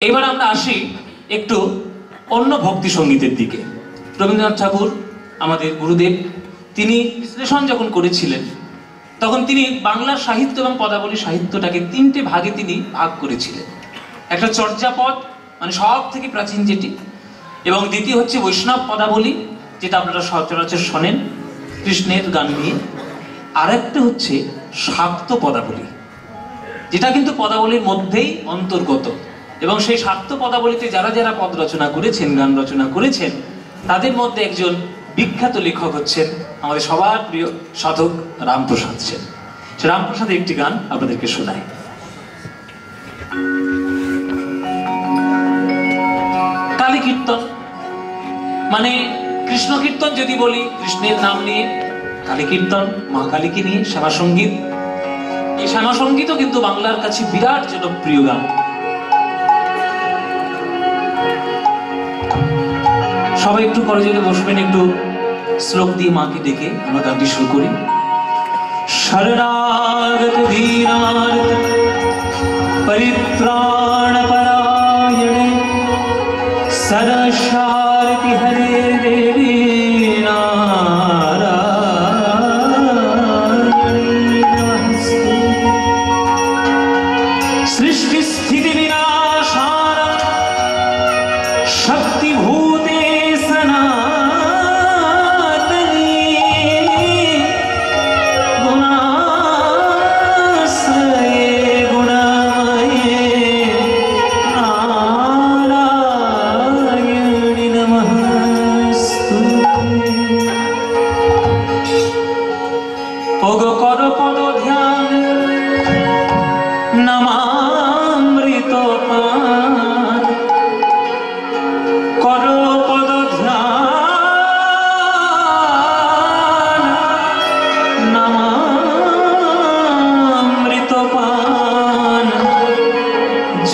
এবার আমরা আসি একটু অন্য ভক্তি সঙ্গীতের দিকে। রবীন্দ্রনাথ ঠাকুর আমাদের গুরুদেব, তিনি বিশ্লেষণ যখন করেছিলেন তখন তিনি বাংলার সাহিত্য এবং পদাবলী সাহিত্যটাকে তিনটে ভাগে তিনি ভাগ করেছিলেন। একটা চর্যাপদ, মানে সব থেকে প্রাচীন যেটি, এবং দ্বিতীয় হচ্ছে বৈষ্ণব পদাবলী, যেটা আপনারা সচরাচর শোনেন কৃষ্ণের গান নিয়ে। আর একটা হচ্ছে শাক্ত পদাবলী, যেটা কিন্তু পদাবলীর মধ্যেই অন্তর্গত, এবং সেই শাক্ত পদাবলীতে যারা যারা পদ রচনা করেছেন, গান রচনা করেছেন, তাদের মধ্যে একজন বিখ্যাত লেখক হচ্ছেন আমাদের সবার প্রিয় সাধক রামপ্রসাদ সেন। সে রামপ্রসাদের একটি গান আপনাদেরকে শোনাই। কালী কীর্তন মানে কৃষ্ণ কীর্তন যদি বলি, কৃষ্ণের নাম নিয়ে, কালী কীর্তন মা কালীকে নিয়ে, শ্যামা সঙ্গীত। এই শ্যামা সঙ্গীতও কিন্তু বাংলার কাছে বিরাট জনপ্রিয় গান। সবাই একটু করে যদি বসবেন, একটু শ্লোক দিয়ে মাকে ডেকে আমরা গানটি শুরু করি। শরণাগত দীনার্ত পরিত্রাণ পরায়ণে সরসারতি হরে দেবী নারায়ণী নমস্তে। সৃষ্টি স্থিতি বিনাশার শক্তিভূতে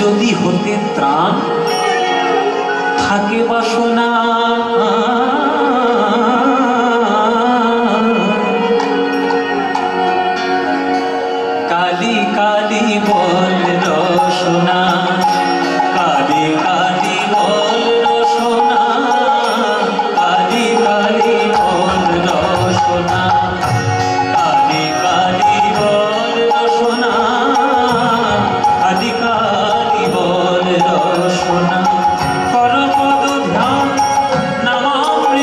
যদি হতে ত্রাণ থাকে বাসনা, কালী কালী বল রসনা, কালী কালী বল রসনা, কালী কালী বল রসনা, কালী কালী বল রসনা, কালী কালী বল রসনা। কর পদ ধ্যান নামামৃত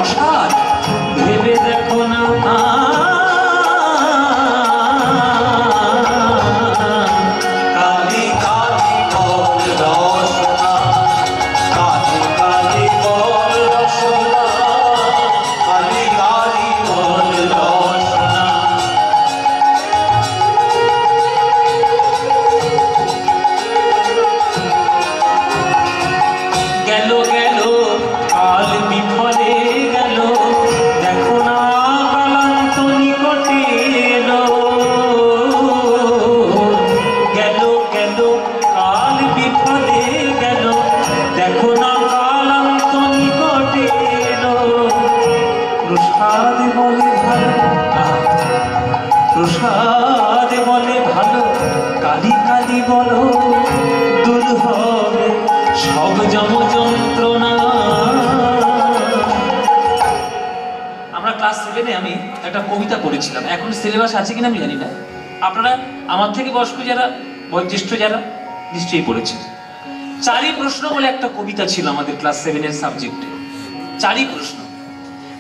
অসার ভেবে দেখো না প্রসাদ বলে ভালো কালি কালি বলো দূর হবে সব জম যন্ত্রণা। আমরা ক্লাস 7-এ আমি একটা কবিতা পড়েছিলাম, এখন সিলেবাস আছে কিনা আমি জানি না, আপনারা আমার থেকে বয়স্ক যারা বয়োজ্যেষ্ঠ যারা নিশ্চয়ই পড়েছেন। 4ই প্রশ্ন বলে একটা কবিতা ছিল আমাদের ক্লাস 7-এর সাবজেক্টে। 4ই প্রশ্ন,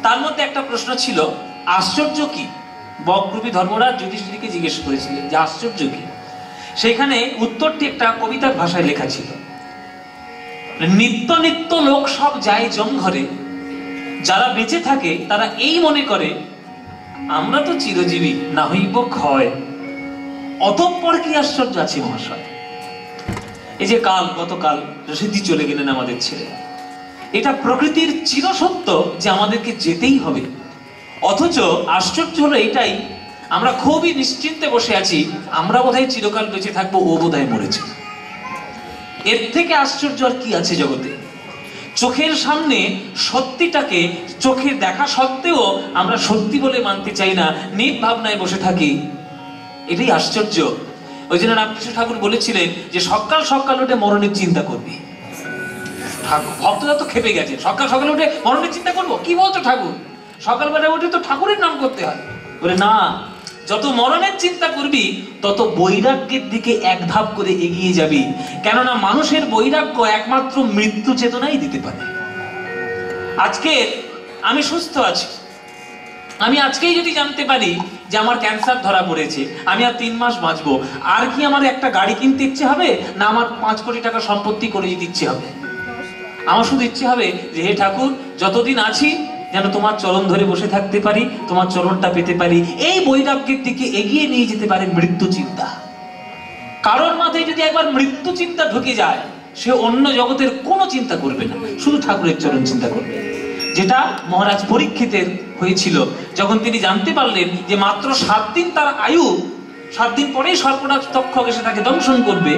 তার মধ্যে একটা প্রশ্ন ছিল আশ্চর্য কি। বকরূপী ধর্মরাজ যুধিষ্ঠিরকে জিজ্ঞেস করেছিলেন যে আশ্চর্য কি। সেখানে উত্তরটি একটা কবিতার ভাষায় লেখা ছিল, নিত্য নিত্য লোক সব যায় জমঘরে, যারা বেঁচে থাকে তারা এই মনে করে আমরা তো চিরজীবী না হইব ক্ষয়, অতঃপর কি আশ্চর্য আছে মহাশয়। এই যে গতকাল রশিদি চলে গেলেন আমাদের ছেলে, এটা প্রকৃতির চিরসত্য যে আমাদেরকে যেতেই হবে। অথচ আশ্চর্য হলো এটাই, আমরা খুবই নিশ্চিন্তে বসে আছি, আমরা বোধহয় চিরকাল বেঁচে থাকবো, ও বোধহয় মরেছে। এর থেকে আশ্চর্য আর কি আছে জগতে। চোখের সামনে সত্যিটাকে চোখে দেখা সত্ত্বেও আমরা সত্যি বলে মানতে চাই না, নির্ভাবনায় বসে থাকি, এটাই আশ্চর্য। ওই জন্য রামকৃষ্ণ ঠাকুর বলেছিলেন যে সকাল সকাল উঠে মরণের চিন্তা করবি। ভক্তরা তো খেপে গেছে, সকাল সকাল উঠে মরণের চিন্তা করবো, কি বলছো ঠাকুর? সকালবেলা উঠে তো ঠাকুরের নাম করতে হয়। বলে না, যত মরণের চিন্তা করবি তত বৈরাগ্যের দিকে এক ধাপ করে এগিয়ে যাবি, কেননা মানুষের বৈরাগ্য একমাত্র মৃত্যু চেতনাই দিতে পারে। আজকে আমি সুস্থ আছি, আমি আজকেই যদি জানতে পারি যে আমার ক্যান্সার ধরা পড়েছে, আমি আর 3 মাস বাঁচবো, আর কি আমার একটা গাড়ি কিনতে ইচ্ছে হবে, না আমার 5 কোটি টাকা সম্পত্তি করে দিতে ইচ্ছে হবে? আমার শুধু ইচ্ছে হবে যে হে ঠাকুর, যতদিন আছি যেন তোমার চরণ ধরে বসে থাকতে পারি, তোমার চরণটা পেতে পারি। এই বৈরাগ্যের দিকে এগিয়ে নিয়ে যেতে পারে মৃত্যু চিন্তা। কারোর মাথায় যদি একবার মৃত্যু চিন্তা ঢুকে যায়, সে অন্য জগতের কোনো চিন্তা করবে না, শুধু ঠাকুরের চরণ চিন্তা করবে। যেটা মহারাজ পরীক্ষিতের হয়েছিল, যখন তিনি জানতে পারলেন যে মাত্র 7 দিন তার আয়ু, 7 দিন পরেই সর্পরাজ তক্ষক এসে তাকে দংশন করবে,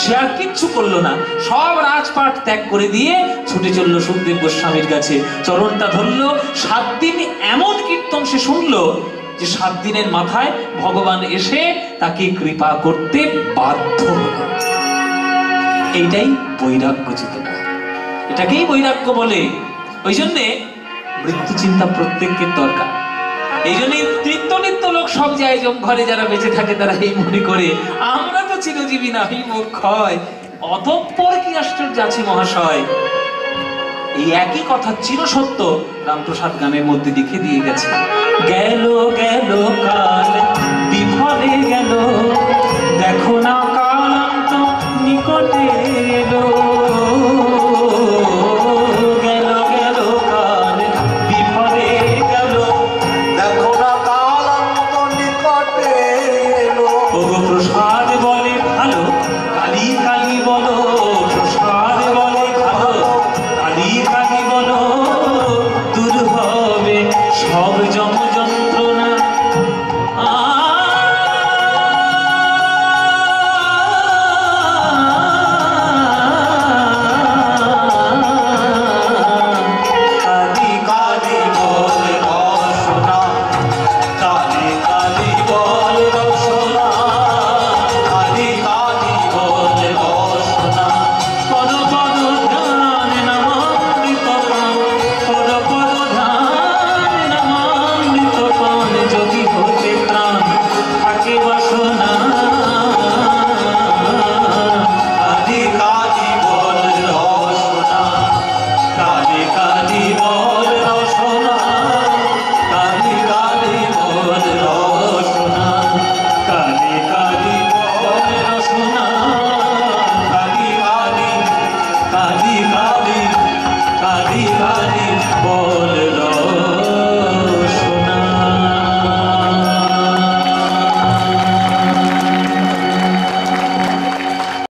সে আর কিচ্ছু করলো না, সব রাজপাট ত্যাগ করে দিয়ে ছুটে চলল সুখদেব গোস্বামীর কাছে, চরণটা ধরলো। 7 দিন এমন কীর্তন সে শুনলো যে 7 দিনের মাথায় ভগবান এসে তাকে কৃপা করতে বাধ্য হলো। এইটাই বৈরাগ্য চেতনা, এটাকেই বৈরাগ্য বলে। ওই জন্যে মৃত্যু চিন্তা প্রত্যেককে দরকার। এই জন্যই নিত্য নিত্য লোক সব যায় জমঘরে, যারা বেঁচে থাকে তারা এই মনে করে আমরা তো চিরজীবী না হইব ক্ষয়, অতঃপর কি আশ্চর্য আছে মহাশয়। এই একই কথা চিরসত্য রামপ্রসাদ গানের মধ্যে লিখে দিয়ে গেছে। গেল গেল কাল বিফলে গেল, দেখো না কাল তো নিকটে এলো।